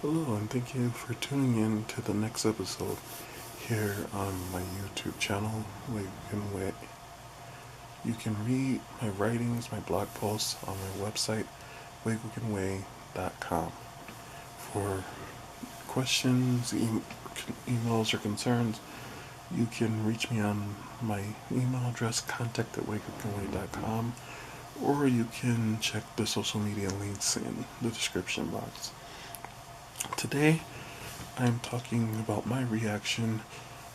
Hello, and thank you for tuning in to the next episode here on my YouTube channel, WaygookinWay. You can read my writings, my blog posts on my website, WaygookinWay.com. For questions, emails, or concerns, you can reach me on my email address, contact@WaygookinWay.com, or you can check the social media links in the description box. Today, I'm talking about my reaction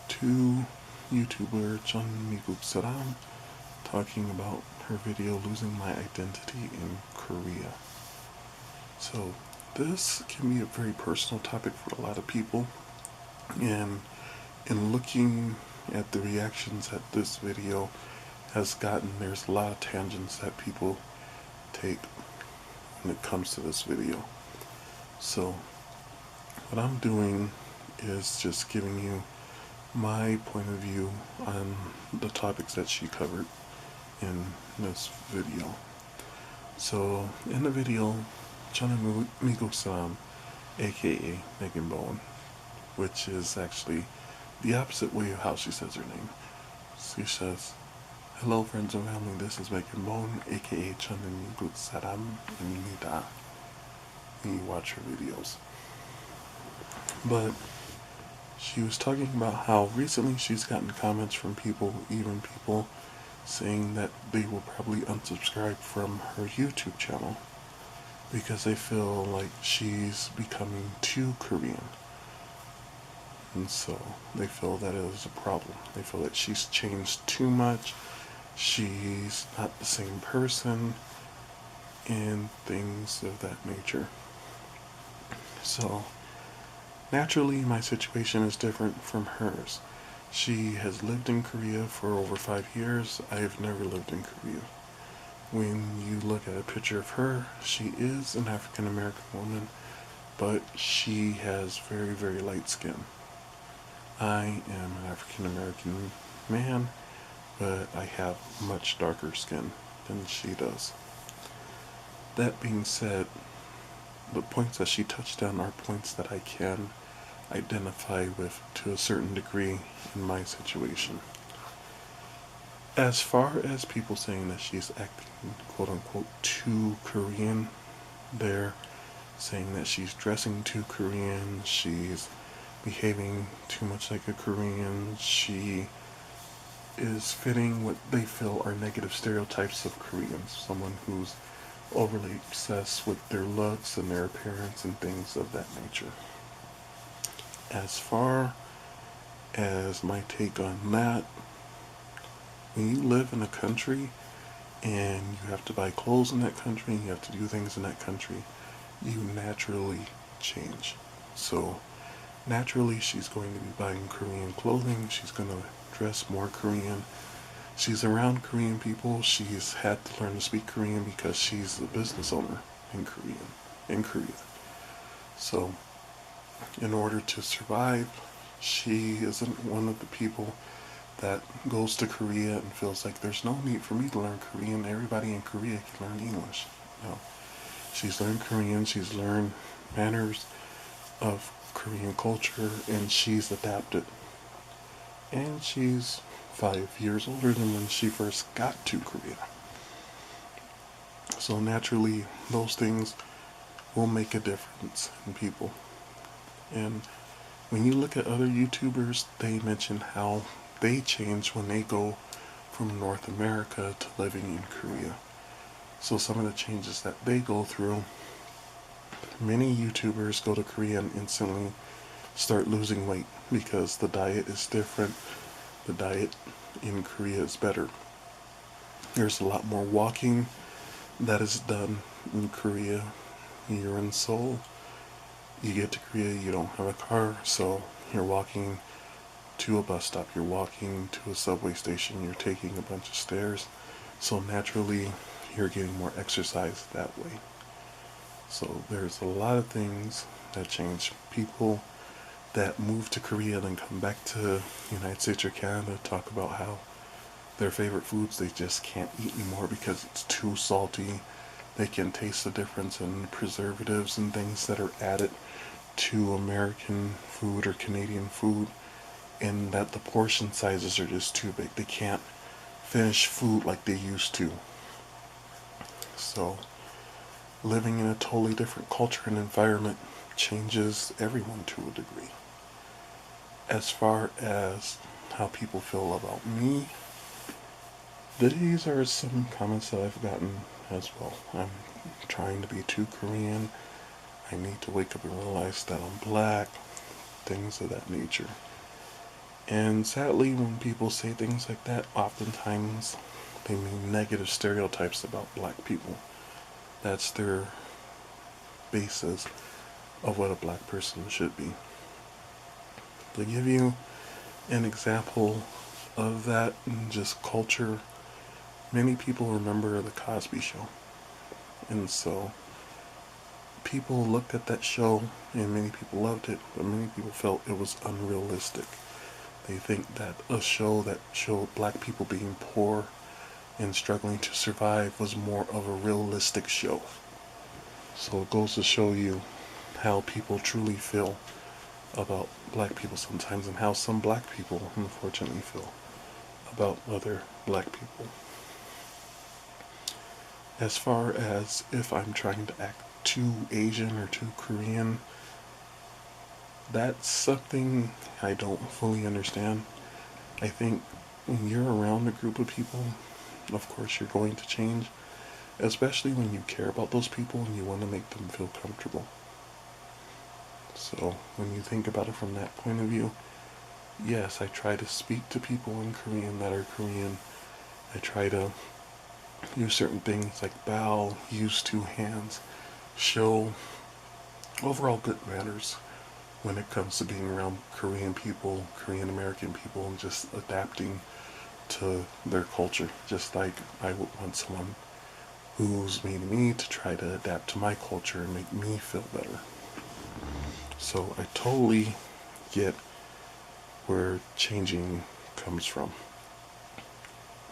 to YouTuber Reintroduce talking about her video Losing My Identity in Korea. So, this can be a very personal topic for a lot of people, and in looking at the reactions that this video has gotten, there's a lot of tangents that people take when it comes to this video. So, what I'm doing is just giving you my point of view on the topics that she covered in this video. So, in the video, Reintroduce, aka Megan Bowen, which is actually the opposite way of how she says her name. She says, "Hello friends and family, this is Megan Bowen, aka Reintroduce, when you watch her videos." But she was talking about how recently she's gotten comments from people, even people saying that they will probably unsubscribe from her YouTube channel because they feel like she's becoming too Korean. And so they feel that it is a problem. They feel that she's changed too much, she's not the same person, and things of that nature. So naturally, my situation is different from hers. She has lived in Korea for over 5 years. I have never lived in Korea. When you look at a picture of her, she is an African American woman, but she has very, very light skin. I am an African American man, but I have much darker skin than she does. That being said, the points that she touched on are points that I can identify with to a certain degree in my situation. As far as people saying that she's acting quote unquote too Korean, they're saying that she's dressing too Korean, she's behaving too much like a Korean, she is fitting what they feel are negative stereotypes of Koreans, someone who's overly obsessed with their looks and their appearance and things of that nature. As far as my take on that, when you live in a country and you have to buy clothes in that country and you have to do things in that country, you naturally change. So naturally she's going to be buying Korean clothing, she's going to dress more Korean. She's around Korean people, she's had to learn to speak Korean because she's a business owner in Korea. So in order to survive, she isn't one of the people that goes to Korea and feels like there's no need for me to learn Korean, everybody in Korea can learn English. No. She's learned Korean, she's learned manners of Korean culture, and she's adapted. And she's 5 years older than when she first got to Korea. So naturally, those things will make a difference in people. And when you look at other YouTubers, they mention how they change when they go from North America to living in Korea. So some of the changes that they go through, many YouTubers go to Korea and instantly start losing weight because the diet is different. The diet in Korea is better. There's a lot more walking that is done in Korea. You're in Seoul, you get to Korea, you don't have a car, so you're walking to a bus stop, you're walking to a subway station, you're taking a bunch of stairs, so naturally you're getting more exercise that way. So there's a lot of things that change. People that move to Korea and then come back to the United States or Canada talk about how their favorite foods they just can't eat anymore because it's too salty. They can taste the difference in preservatives and things that are added to American food or Canadian food, and that the portion sizes are just too big. They can't finish food like they used to. So, living in a totally different culture and environment changes everyone to a degree. As far as how people feel about me, these are some comments that I've gotten as well. I'm trying to be too Korean. I need to wake up and realize that I'm black. Things of that nature. And sadly, when people say things like that, oftentimes they mean negative stereotypes about black people. That's their basis of what a black person should be. To give you an example of that in just culture, many people remember the Cosby Show. And so people looked at that show and many people loved it, but many people felt it was unrealistic. They think that a show that showed black people being poor and struggling to survive was more of a realistic show. So it goes to show you how people truly feel about black people sometimes, and how some black people unfortunately feel about other black people. As far as if I'm trying to act too Asian or too Korean, that's something I don't fully understand. I think when you're around a group of people, of course you're going to change, especially when you care about those people and you want to make them feel comfortable. So when you think about it from that point of view, yes, I try to speak to people in Korean that are Korean. I try to use certain things like bow, use two hands, show overall good manners when it comes to being around Korean people, Korean American people, and just adapting to their culture. Just like I would want someone who's meeting me to try to adapt to my culture and make me feel better. So I totally get where changing comes from.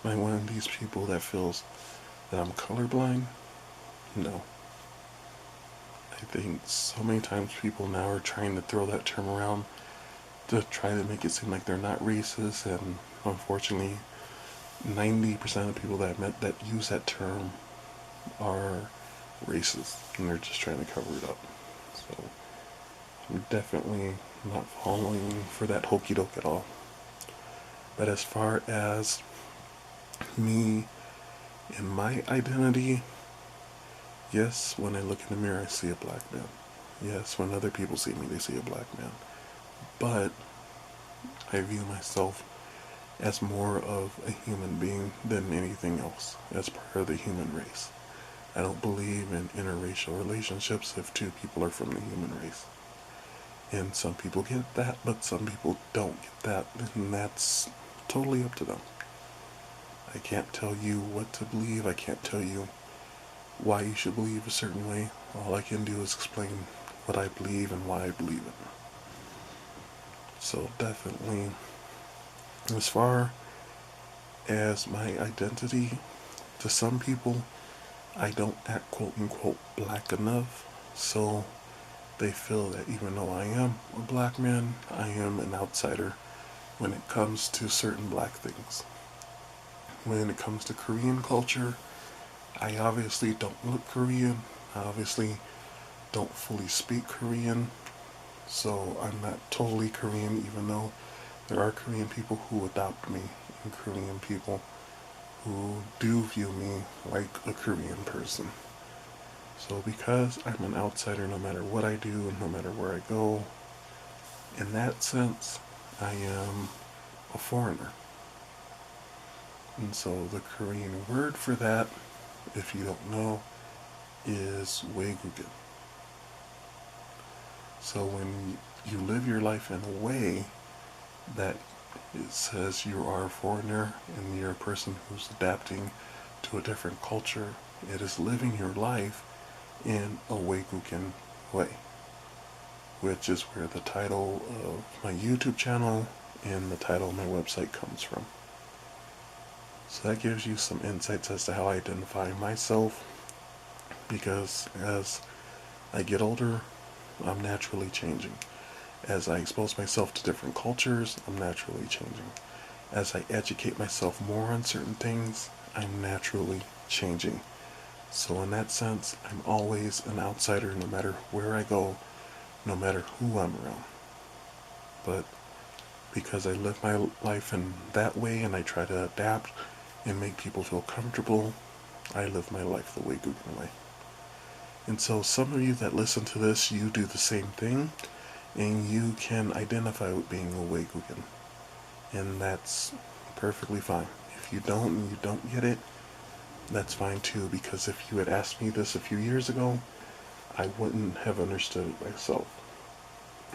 Am I one of these people that feels that I'm colorblind? No. I think so many times people now are trying to throw that term around to try to make it seem like they're not racist, and unfortunately 90% of people that I've met that use that term are racist, and they're just trying to cover it up. So I'm definitely not falling for that hokey doke at all. But as far as me and my identity, yes, when I look in the mirror I see a black man. Yes, when other people see me they see a black man. But I view myself as more of a human being than anything else, as part of the human race. I don't believe in interracial relationships if two people are from the human race. And some people get that, but some people don't get that, and that's totally up to them. I can't tell you what to believe. I can't tell you why you should believe a certain way. All I can do is explain what I believe and why I believe it. So definitely, as far as my identity, to some people, I don't act quote unquote black enough, so they feel that even though I am a black man, I am an outsider when it comes to certain black things. When it comes to Korean culture, I obviously don't look Korean. I obviously don't fully speak Korean, so I'm not totally Korean, even though there are Korean people who adopt me and Korean people who do view me like a Korean person. So because I'm an outsider no matter what I do and no matter where I go, in that sense, I am a foreigner. And so the Korean word for that, if you don't know, is Waygookin. So when you live your life in a way that it says you are a foreigner and you're a person who's adapting to a different culture, it is living your life in a Waygookin way, which is where the title of my YouTube channel and the title of my website comes from. So that gives you some insights as to how I identify myself, because as I get older, I'm naturally changing. As I expose myself to different cultures, I'm naturally changing. As I educate myself more on certain things, I'm naturally changing. So in that sense, I'm always an outsider no matter where I go, no matter who I'm around. But because I live my life in that way and I try to adapt and make people feel comfortable, I live my life the Waygookin way. And so some of you that listen to this, you do the same thing, and you can identify with being a Waygookin. And that's perfectly fine. If you don't and you don't get it, that's fine too, because if you had asked me this a few years ago, I wouldn't have understood it myself.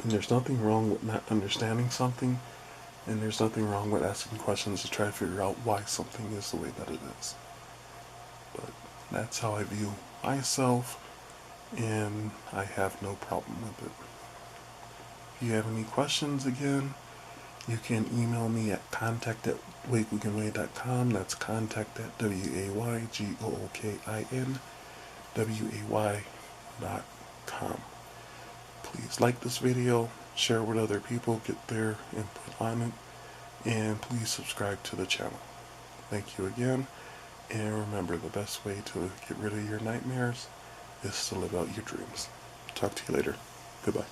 And there's nothing wrong with not understanding something, and there's nothing wrong with asking questions to try to figure out why something is the way that it is. But that's how I view myself, and I have no problem with it. If you have any questions, again, you can email me at contact@WaygookinWay.com. That's contact at WaygookinWay.com. Please like this video, share with other people, get their input on it, and please subscribe to the channel. Thank you again, and remember, the best way to get rid of your nightmares is to live out your dreams. Talk to you later. Goodbye.